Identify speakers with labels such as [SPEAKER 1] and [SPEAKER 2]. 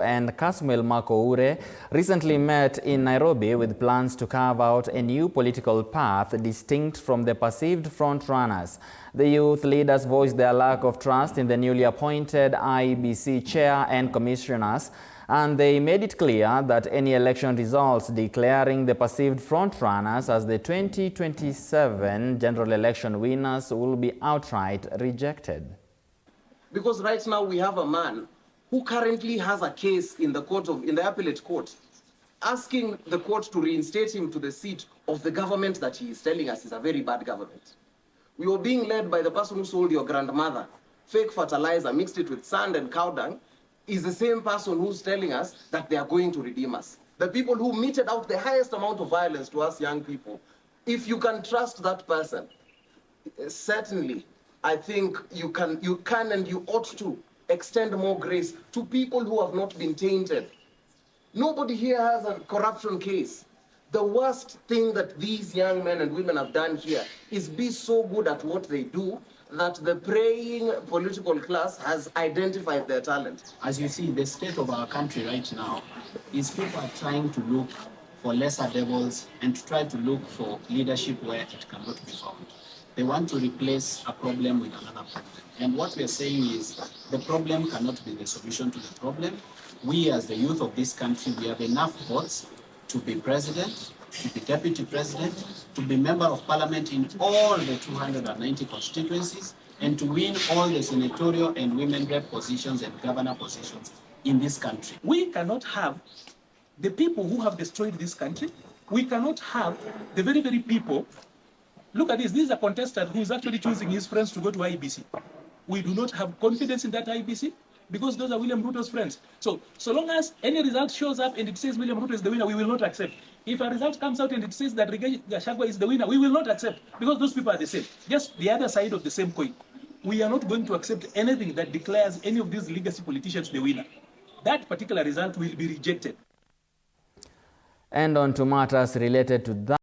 [SPEAKER 1] and Kasmuel Makoure recently met in Nairobi with plans to carve out a new political path distinct from the perceived front-runners. The youth leaders voiced their lack of trust in the newly appointed IEBC chair and commissioners, and they made it clear that any election results declaring the perceived front-runners as the 2027 general election winners will be outright rejected.
[SPEAKER 2] Because right now we have a man who currently has a case in the appellate court, asking the court to reinstate him to the seat of the government that he is telling us is a very bad government. We were being led by the person who sold your grandmother fake fertilizer, mixed it with sand and cow dung, is the same person who's telling us that they are going to redeem us. The people who meted out the highest amount of violence to us young people. If you can trust that person, certainly, I think you can and you ought to extend more grace to people who have not been tainted. Nobody here has a corruption case. The worst thing that these young men and women have done here is be so good at what they do that the praying political class has identified their talent.
[SPEAKER 3] As you see, the state of our country right now is people are trying to look for lesser devils and to try to look for leadership where it cannot be found. They want to replace a problem with another problem. And what we are saying is the problem cannot be the solution to the problem. We as the youth of this country, we have enough votes to be president, to be deputy president, to be member of parliament in all the 290 constituencies, and to win all the senatorial and women rep positions and governor positions in this country.
[SPEAKER 4] We cannot have the people who have destroyed this country. We cannot have the very, very people. Look at this. This is a contestant who is actually choosing his friends to go to IEBC. We do not have confidence in that IEBC because those are William Ruto's friends. So long as any result shows up and it says William Ruto is the winner, we will not accept. If a result comes out and it says that Rigathi Gachagua is the winner, we will not accept because those people are the same. Just the other side of the same coin. We are not going to accept anything that declares any of these legacy politicians the winner. That particular result will be rejected.
[SPEAKER 1] And on to matters related to that.